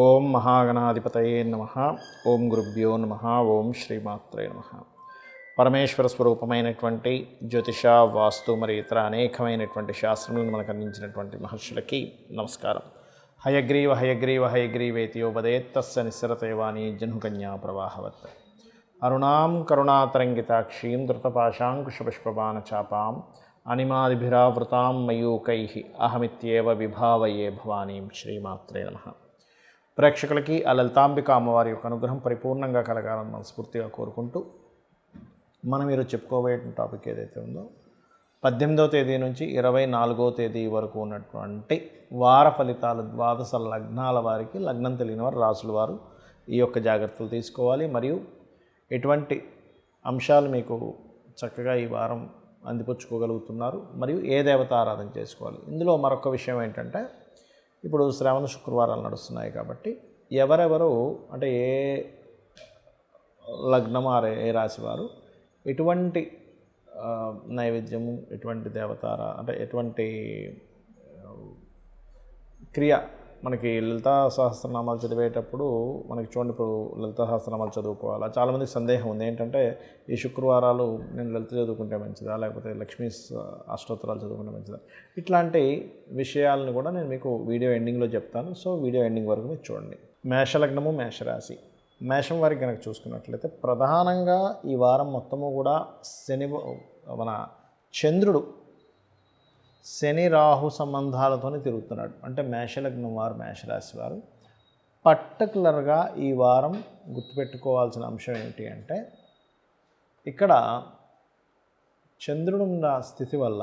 ఓం మహాగణాధిపతయే నమః. ఓం గురుభ్యో నమః. ఓం శ్రీమాత్రే నమః. పరమేశ్వర స్వరూపమైనటువంటి జ్యోతిష, వాస్తు మరియు ఇతర అనేకమైనటువంటి శాస్త్రములను మనకు అందించినటువంటి మహర్షులకి నమస్కారం. హయగ్రీవ హయగ్రీవ హయగ్రీవేతియోపదేత్తస్య నిస్సరతేవాణి జహ్నుకన్యా ప్రవాహవత్. అరుణాం కరుణాతరంగితాక్షీం ధృతపాశాంకుశపుష్పబాణచాపాం అనిమాదిభిరావృతాం మయూకైః అహమిత్యేవ విభావయే భవానీం. శ్రీమాత్రే నమః. ప్రేక్షకులకి ఆ లలితాంబిక అమ్మవారి యొక్క అనుగ్రహం పరిపూర్ణంగా కలగాలని మనస్ఫూర్తిగా కోరుకుంటూ మనం ఈరోజు చెప్పుకోబోయే టాపిక్ ఏదైతే ఉందో 18వ తేదీ నుంచి 24వ తేదీ వరకు ఉన్నటువంటి వార ఫలితాలు, ద్వాదశ లగ్నాల వారికి, లగ్నం తెలియని వారు, రాసుల వారు ఈ యొక్క జాగ్రత్తలు తీసుకోవాలి. మరియు ఎటువంటి అంశాలు మీకు చక్కగా ఈ వారం అందిపుచ్చుకోగలుగుతున్నారు, మరియు ఏ దేవత ఆరాధన చేసుకోవాలి. ఇందులో మరొక విషయం ఏంటంటే, ఇప్పుడు శ్రావణ శుక్రవారాలు నడుస్తున్నాయి కాబట్టి ఎవరెవరు అంటే ఏ లగ్నం ఏ రాశి వారు ఎటువంటి నైవేద్యము, ఎటువంటి దేవతారా అంటే ఎటువంటి క్రియ మనకి లలితా సహస్రనామాలు చదివేటప్పుడు మనకి చూడండి, ఇప్పుడు లలితా సహస్రనామాలు చదువుకోవాలా, చాలామందికి సందేహం ఉంది. ఏంటంటే ఈ శుక్రవారాలు నేను లలిత చదువుకుంటే మంచిదా, లేకపోతే లక్ష్మీ అష్టోత్తరాలు చదువుకుంటే మంచిదా, ఇట్లాంటి విషయాలను కూడా నేను మీకు వీడియో ఎండింగ్లో చెప్తాను. సో వీడియో ఎండింగ్ వరకు మీరు చూడండి. మేషలగ్నము, మేషరాశి. మేషం వారికి కనుక చూసుకున్నట్లయితే ప్రధానంగా ఈ వారం మొత్తము కూడా మన చంద్రుడు శని రాహు సంబంధాలతోనే తిరుగుతున్నాడు. అంటే మేషలగ్నం వారు, మేషరాశి వారు పర్టికులర్గా ఈ వారం గుర్తుపెట్టుకోవాల్సిన అంశం ఏమిటి అంటే, ఇక్కడ చంద్రుడు ఉన్న స్థితి వల్ల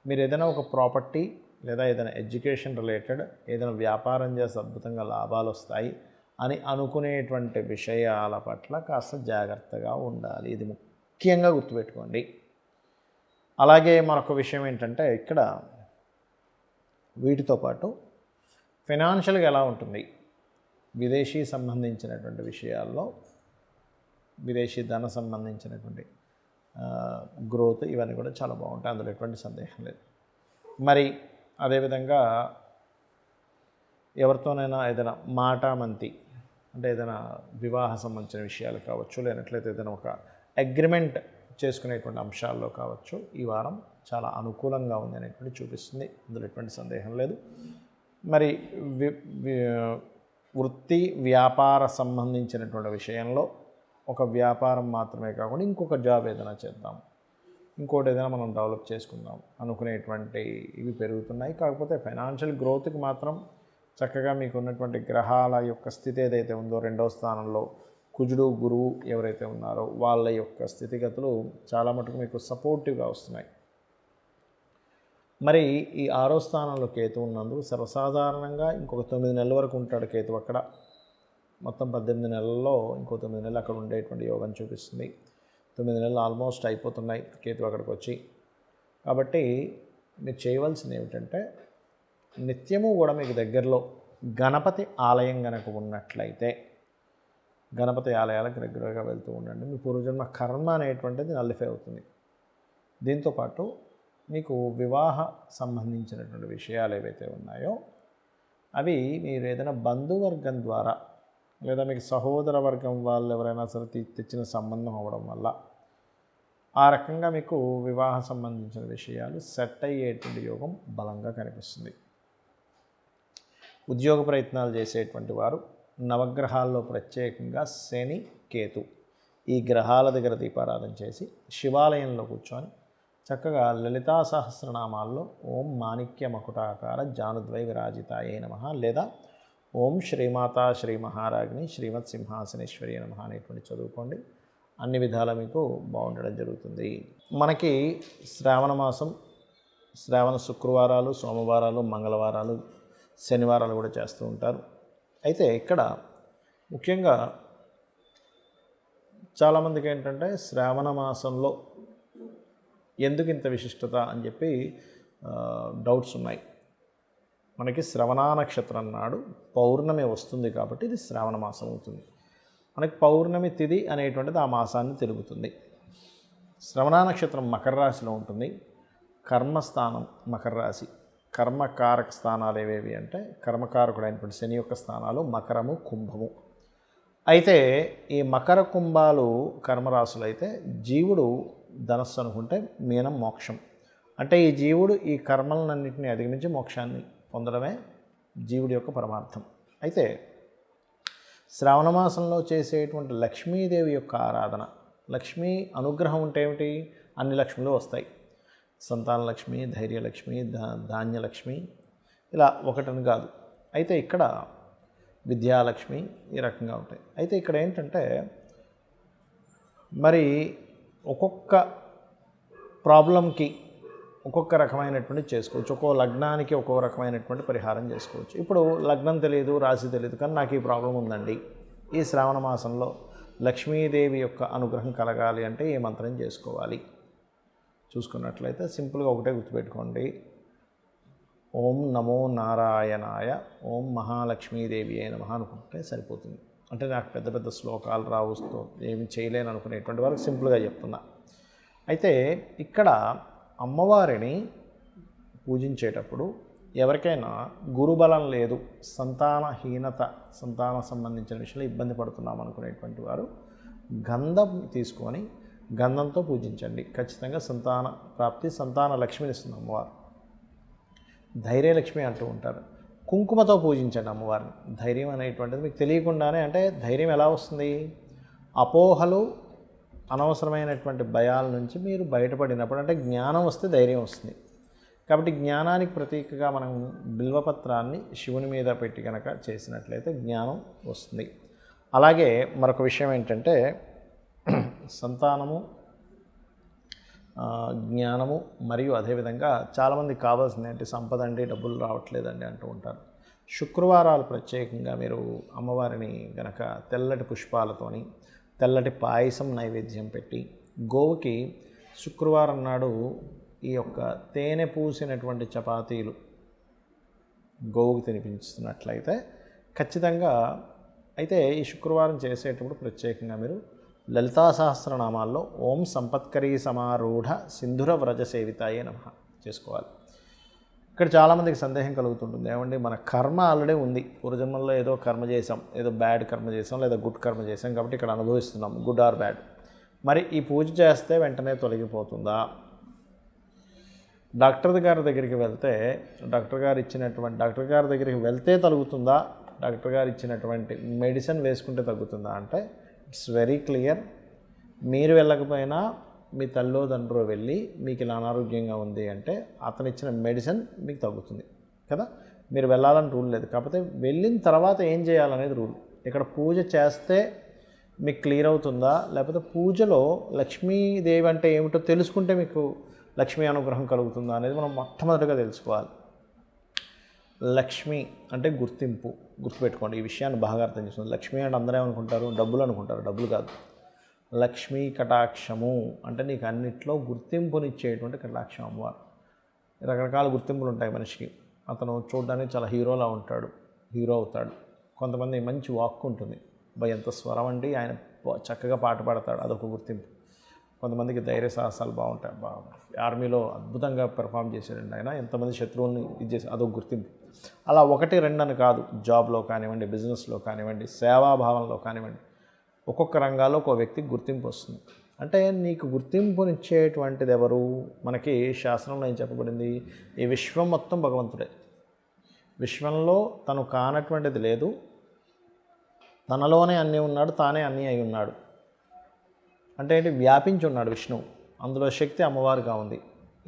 మీరు ఏదైనా ఒక ప్రాపర్టీ లేదా ఏదైనా ఎడ్యుకేషన్ రిలేటెడ్ ఏదైనా వ్యాపారం చేస్తే అద్భుతంగా లాభాలు వస్తాయి అని అనుకునేటువంటి విషయాల పట్ల కాస్త జాగ్రత్తగా ఉండాలి. ఇది ముఖ్యంగా గుర్తుపెట్టుకోండి. అలాగే మరొక విషయం ఏంటంటే, ఇక్కడ వీటితో పాటు ఫైనాన్షియల్గా ఎలా ఉంటుంది, విదేశీ సంబంధించినటువంటి విషయాల్లో విదేశీ ధన సంబంధించినటువంటి గ్రోత్ ఇవన్నీ కూడా చాలా బాగుంటాయి, అందులో ఎటువంటి సందేహం లేదు. మరి అదేవిధంగా ఎవరితోనైనా ఏదైనా మాటామంతి అంటే ఏదైనా వివాహ సంబంధించిన విషయాలు కావచ్చు, లేనట్లయితే ఏదైనా ఒక అగ్రిమెంట్ చేసుకునేటువంటి అంశాల్లో కావచ్చు ఈ వారం చాలా అనుకూలంగా ఉంది అనేటువంటి చూపిస్తుంది, అందులో ఎటువంటి సందేహం లేదు. మరి వృత్తి వ్యాపార సంబంధించినటువంటి విషయంలో ఒక వ్యాపారం మాత్రమే కాకుండా ఇంకొక జాబ్ ఏదైనా చేద్దాం, ఇంకోటి ఏదైనా మనం డెవలప్ చేసుకుందాం అనుకునేటువంటి ఇవి పెరుగుతున్నాయి. కాకపోతే ఫైనాన్షియల్ గ్రోత్కి మాత్రం చక్కగా మీకు ఉన్నటువంటి గ్రహాల యొక్క స్థితి ఏదైతే ఉందో, 2వ స్థానంలో కుజుడు, గురువు ఎవరైతే ఉన్నారో వాళ్ళ యొక్క స్థితిగతులు చాలా మటుకు మీకు సపోర్టివ్గా వస్తున్నాయి. మరి ఈ 6వ స్థానంలో కేతు ఉన్నందుకు సర్వసాధారణంగా ఇంకొక 9 నెలల వరకు ఉంటాడు కేతు అక్కడ. మొత్తం 18 నెలల్లో ఇంకో 9 నెలలు అక్కడ ఉండేటువంటి యోగం చూపిస్తుంది. 9 నెలలు ఆల్మోస్ట్ అయిపోతున్నాయి కేతు అక్కడికి వచ్చి. కాబట్టి మీరు చేయవలసింది ఏమిటంటే, నిత్యము కూడా మీకు దగ్గరలో గణపతి ఆలయం కనుక ఉన్నట్లయితే గణపతి ఆలయాలకు రెగ్యులర్గా వెళ్తూ ఉండండి. మీ పూర్వజన్మ కర్మ అనేటువంటిది నల్లిఫై అవుతుంది. దీంతోపాటు మీకు వివాహ సంబంధించినటువంటి విషయాలు ఏవైతే ఉన్నాయో అవి మీరు ఏదైనా బంధువర్గం ద్వారా లేదా మీకు సహోదర వర్గం వాళ్ళు ఎవరైనా సరే తెచ్చిన సంబంధం అవ్వడం వల్ల ఆ రకంగా మీకు వివాహ సంబంధించిన విషయాలు సెట్ అయ్యేటువంటి యోగం బలంగా కనిపిస్తుంది. ఉద్యోగ ప్రయత్నాలు చేసేటువంటి వారు నవగ్రహాల్లో ప్రత్యేకంగా శని, కేతు ఈ గ్రహాల దగ్గర దీపారాధన చేసి శివాలయంలో కూర్చొని చక్కగా లలితా సహస్రనామాల్లో ఓం మాణిక్య మకుటాకార జానుద్వై విరాజితాయే నమః లేదా ఓం శ్రీమాతా శ్రీ మహారాజ్ని శ్రీమత్ సింహాసనేశ్వరి నమః అనేటువంటి చదువుకోండి. అన్ని విధాలా మీకు బాగుండడం జరుగుతుంది. మనకి శ్రావణ మాసం శ్రావణ శుక్రవారాలు, సోమవారాలు, మంగళవారాలు, శనివారాలు కూడా చేస్తూ ఉంటారు. అయితే ఇక్కడ ముఖ్యంగా చాలామందికి ఏంటంటే శ్రావణ మాసంలో ఎందుకు ఇంత విశిష్టత అని చెప్పి డౌట్స్ ఉన్నాయి. మనకి శ్రవణ నక్షత్రం నాడు పౌర్ణమి వస్తుంది కాబట్టి ఇది శ్రావణ మాసం అవుతుంది. మనకి పౌర్ణమి తిథి అనేటువంటిది ఆ మాసాన్ని తెలుగుతుంది. శ్రవణ నక్షత్రం మకర రాశిలో ఉంటుంది. కర్మస్థానం మకర రాశి. కర్మకారక స్థానాలు ఏవేవి అంటే కర్మకారకుడైనటువంటి శని యొక్క స్థానాలు మకరము, కుంభము. అయితే ఈ మకర కుంభాలు కర్మరాశులు అయితే జీవుడు ధనస్సు అనుకుంటే మీనం మోక్షం. అంటే ఈ జీవుడు ఈ కర్మలన్నింటినీ అధిగమించి మోక్షాన్ని పొందడమే జీవుడి యొక్క పరమార్థం. అయితే శ్రావణ మాసంలో చేసేటువంటి లక్ష్మీదేవి యొక్క ఆరాధన, లక్ష్మీ అనుగ్రహం ఉంటే ఏమిటి, అన్ని లక్ష్ములు వస్తాయి. సంతానలక్ష్మి, ధైర్యలక్ష్మి, ధాన్యలక్ష్మి, ఇలా ఒకటని కాదు. అయితే ఇక్కడ విద్యాలక్ష్మి ఈ రకంగా ఉంటాయి. అయితే ఇక్కడ ఏంటంటే మరి ఒక్కొక్క ప్రాబ్లంకి ఒక్కొక్క రకమైనటువంటి చేసుకోవచ్చు. ఒక్కో లగ్నానికి ఒక్కో రకమైనటువంటి పరిహారం చేసుకోవచ్చు. ఇప్పుడు లగ్నం తెలియదు, రాశి తెలియదు, కానీ నాకు ఈ ప్రాబ్లం ఉందండి, ఈ శ్రావణ మాసంలో లక్ష్మీదేవి యొక్క అనుగ్రహం కలగాలి అంటే ఏ మంత్రం చేసుకోవాలి చూసుకున్నట్లయితే సింపుల్గా ఒకటే గుర్తుపెట్టుకోండి. ఓం నమో నారాయణాయ, ఓం మహాలక్ష్మీదేవి అయిన నమః అనుకుంటే సరిపోతుంది. అంటే నాకు పెద్ద పెద్ద శ్లోకాలు రావుస్తూ ఏమి చేయలేను అనుకునేటువంటి వరకు సింపుల్గా చెప్తున్నా. అయితే ఇక్కడ అమ్మవారిని పూజించేటప్పుడు ఎవరికైనా గురుబలం లేదు, సంతానహీనత, సంతాన సంబంధించిన విషయంలో ఇబ్బంది పడుతున్నాం అనుకునేటువంటి వారు గంధం తీసుకొని గంధంతో పూజించండి. ఖచ్చితంగా సంతాన ప్రాప్తి, సంతాన లక్ష్మిని ఇస్తుంది అమ్మవారు. ధైర్యలక్ష్మి అంటూ ఉంటారు. కుంకుమతో పూజించండి అమ్మవారిని. ధైర్యం అనేటువంటిది మీకు తెలియకుండానే, అంటే ధైర్యం ఎలా వస్తుంది, అపోహలు, అనవసరమైనటువంటి భయాల నుంచి మీరు బయటపడినప్పుడు, అంటే జ్ఞానం వస్తే ధైర్యం వస్తుంది. కాబట్టి జ్ఞానానికి ప్రతీకగా మనం బిల్వపత్రాన్ని శివుని మీద పెట్టి కనుక చేసినట్లయితే జ్ఞానం వస్తుంది. అలాగే మరొక విషయం ఏంటంటే సంతానము, జ్ఞానము మరియు అదేవిధంగా చాలామందికి కావాల్సింది ఏంటి, సంపద అండి, డబ్బులు రావట్లేదండి అంటూ ఉంటారు. శుక్రవారాలు ప్రత్యేకంగా మీరు అమ్మవారిని గనక తెల్లటి పుష్పాలతోని తెల్లటి పాయసం నైవేద్యం పెట్టి గోవుకి శుక్రవారం నాడు ఈ యొక్క తేనె పూసినటువంటి చపాతీలు గోవుకి తినిపించుతున్నట్లయితే ఖచ్చితంగా, అయితే ఈ శుక్రవారం చేసేటప్పుడు ప్రత్యేకంగా మీరు లలితా సహస్రనామాల్లో ఓం సంపత్కరీ సమారూఢ సింధుర వ్రజ సేవితాయే నమః చేసుకోవాలి. ఇక్కడ చాలామందికి సందేహం కలుగుతుంటుంది, ఏమండి మన కర్మ ఆల్రెడీ ఉంది, పూర్వజన్మల్లో ఏదో కర్మ చేసాం, ఏదో బ్యాడ్ కర్మ చేసాం లేదా గుడ్ కర్మ చేసాం, కాబట్టి ఇక్కడ అనుభవిస్తున్నాం గుడ్ ఆర్ బ్యాడ్. మరి ఈ పూజ చేస్తే వెంటనే తొలగిపోతుందా? డాక్టర్ గారి దగ్గరికి వెళ్తే డాక్టర్ గారి దగ్గరికి వెళ్తే తగ్గుతుందా, డాక్టర్ గారు ఇచ్చినటువంటి మెడిసిన్ వేసుకుంటే తగ్గుతుందా అంటే ఇట్స్ వెరీ క్లియర్. మీరు వెళ్ళకపోయినా మీ తల్లిదండ్రులు వెళ్ళి మీకు ఇలా అనారోగ్యంగా ఉంది అంటే అతను ఇచ్చిన మెడిసిన్ మీకు తగ్గుతుంది కదా. మీరు వెళ్ళాలని రూల్ లేదు, కాకపోతే వెళ్ళిన తర్వాత ఏం చేయాలనేది రూల్. ఇక్కడ పూజ చేస్తే మీకు క్లియర్ అవుతుందా, లేకపోతే పూజలో లక్ష్మీదేవి అంటే ఏమిటో తెలుసుకుంటే మీకు లక్ష్మీ అనుగ్రహం కలుగుతుందా అనేది మనం మొట్టమొదటిగా తెలుసుకోవాలి. లక్ష్మి అంటే గుర్తింపు, గుర్తుపెట్టుకోండి. ఈ విషయాన్ని బాగా అర్థం చేసుకోండి. లక్ష్మి అంటే అందరూ ఏమనుకుంటారు, డబ్బులు అనుకుంటారు. డబ్బులు కాదు. లక్ష్మీ కటాక్షము అంటే నీకు అన్నిట్లో గుర్తింపునిచ్చేటువంటి కటాక్షం అమ్మవారు. రకరకాల గుర్తింపులు ఉంటాయి మనిషికి. అతను చూడడానికి చాలా హీరో అవుతాడు. కొంతమంది మంచి వాక్ ఉంటుంది, ఎంత స్వరం అండి, ఆయన చక్కగా పాట పాడతాడు, అదొక గుర్తింపు. కొంతమందికి ధైర్య సాహసాలు బాగుంటాయి, ఆర్మీలో అద్భుతంగా పెర్ఫామ్ చేశాడండి ఆయన, ఎంతమంది శత్రువుల్ని చేసి, అదొక గుర్తింపు. అలా 1, 2 అని కాదు, జాబ్లో కానివ్వండి, బిజినెస్లో కానివ్వండి, సేవాభావంలో కానివ్వండి, ఒక్కొక్క రంగాల్లో ఒక వ్యక్తికి గుర్తింపు వస్తుంది. అంటే నీకు గుర్తింపునిచ్చేటువంటిది ఎవరు? మనకి శాస్త్రంలో ఏం చెప్పబడింది, ఈ విశ్వం మొత్తం భగవంతుడే. విశ్వంలో తను కానటువంటిది లేదు, తనలోనే అన్నీ ఉన్నాడు, తానే అన్నీ అయి ఉన్నాడు. అంటే ఏంటి, వ్యాపించి ఉన్నాడు విష్ణువు. అందులో శక్తి అమ్మవారుగా ఉంది.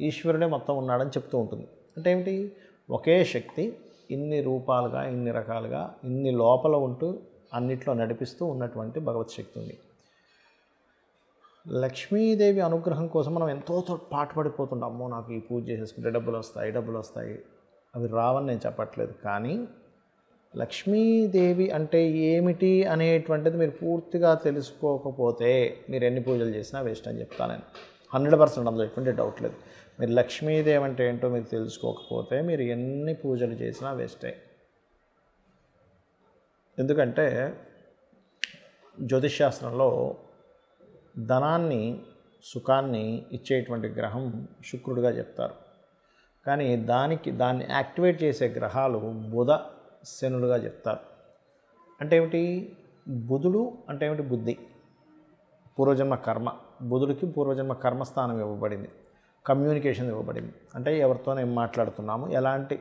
ఈశ్వరుడే మొత్తం ఉన్నాడని చెప్తూ ఉంటుంది. అంటే ఏమిటి, ఒకే శక్తి ఇన్ని రూపాలుగా, ఇన్ని రకాలుగా, ఇన్ని లోపల ఉంటూ అన్నిట్లో నడిపిస్తూ ఉన్నటువంటి భగవత్ శక్తి ఉంది. లక్ష్మీదేవి అనుగ్రహం కోసం మనం ఎంతో పాటుపడిపోతుంటాం. అమ్మో నాకు ఈ పూజ చేసేసుకుంటే డబ్బులు వస్తాయి. అవి రావని నేను చెప్పట్లేదు, కానీ లక్ష్మీదేవి అంటే ఏమిటి అనేటువంటిది మీరు పూర్తిగా తెలుసుకోకపోతే మీరు ఎన్ని పూజలు చేసినా వేస్ట్ అని చెప్తాను నేను. 100% అందులో ఎటువంటి డౌట్ లేదు. మీరు లక్ష్మీదేవి అంటే ఏంటో మీరు తెలుసుకోకపోతే మీరు ఎన్ని పూజలు చేసినా వేస్టే. ఎందుకంటే జ్యోతిష్శాస్త్రంలో ధనాన్ని, సుఖాన్ని ఇచ్చేటువంటి గ్రహం శుక్రుడిగా చెప్తారు. కానీ దాన్ని యాక్టివేట్ చేసే గ్రహాలు బుధ శనులుగా చెప్తారు. అంటే ఏమిటి? బుధుడు అంటే ఏమిటి? బుద్ధి, పూర్వజన్మ కర్మ. బుధుడికి పూర్వజన్మ కర్మస్థానం ఇవ్వబడింది, కమ్యూనికేషన్ ఇవ్వబడింది. అంటే ఎవరితో ఏం మాట్లాడుతున్నాము, ఎలాంటి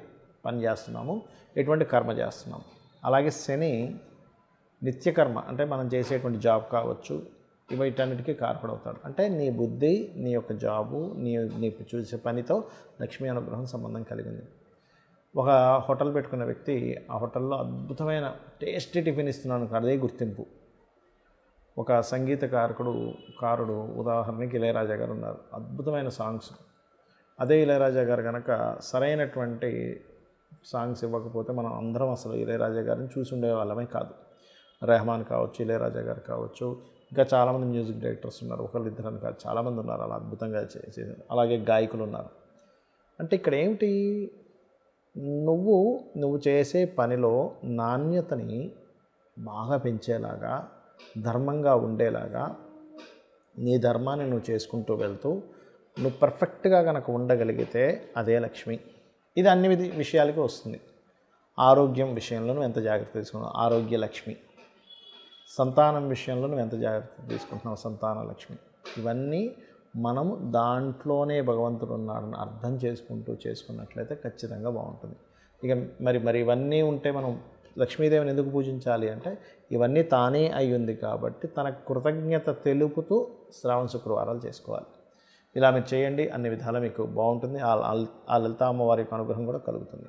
పని చేస్తున్నాము, ఎటువంటి కర్మ చేస్తున్నాము. అలాగే శని నిత్యకర్మ, అంటే మనం చేసేటువంటి జాబ్ కావచ్చు, వీటన్నిటికీ కారకుడవుతాడు. అంటే నీ బుద్ధి, నీ యొక్క జాబు, నీ చూసే పనితో లక్ష్మీ అనుగ్రహం సంబంధం కలిగింది. ఒక హోటల్ పెట్టుకున్న వ్యక్తి ఆ హోటల్లో అద్భుతమైన టేస్టీ టిఫిన్ ఇస్తున్నాను, అదే గుర్తింపు. ఒక కారుడు ఉదాహరణకి ఇళయరాజా గారు ఉన్నారు, అద్భుతమైన సాంగ్స్. అదే ఇళయరాజా గారు కనుక సరైనటువంటి సాంగ్స్ ఇవ్వకపోతే మనం అందరం అసలు ఇళయరాజా గారిని చూసి ఉండేవాళ్ళమే కాదు. రెహమాన్ కావచ్చు, ఇళయరాజా గారు కావచ్చు, ఇంకా చాలామంది మ్యూజిక్ డైరెక్టర్స్ ఉన్నారు, ఒకళ్ళు ఇద్దరని కాదు, చాలామంది ఉన్నారు అలా అద్భుతంగా చేసేది. అలాగే గాయకులు ఉన్నారు. అంటే ఇక్కడ ఏమిటి? నువ్వు చేసే పనిలో నాణ్యతని బాగా పెంచేలాగా, ధర్మంగా ఉండేలాగా, నీ ధర్మాన్ని నువ్వు చేసుకుంటూ వెళ్తూ నువ్వు పర్ఫెక్ట్గా కనుక ఉండగలిగితే అదే లక్ష్మి. ఇది అన్ని విషయాలకి వస్తుంది. ఆరోగ్యం విషయంలో నువ్వు ఎంత జాగ్రత్త తీసుకున్నావు, ఆరోగ్య లక్ష్మి. సంతానం విషయంలో నువ్వు ఎంత జాగ్రత్త తీసుకుంటున్నావు, సంతాన లక్ష్మి. ఇవన్నీ మనము దాంట్లోనే భగవంతుడు ఉన్నాడని అర్థం చేసుకున్నట్లయితే ఖచ్చితంగా బాగుంటుంది. ఇక మరి ఇవన్నీ ఉంటే మనం లక్ష్మీదేవిని ఎందుకు పూజించాలి అంటే, ఇవన్నీ తానే అయ్యింది కాబట్టి తన కృతజ్ఞత తెలుపుతూ శ్రావణ శుక్రవారాలు చేసుకోవాలి. ఇలా మీరు చేయండి, అన్ని విధాలా మీకు బాగుంటుంది. ఆ లలితా అమ్మవారి యొక్క అనుగ్రహం కూడా కలుగుతుంది.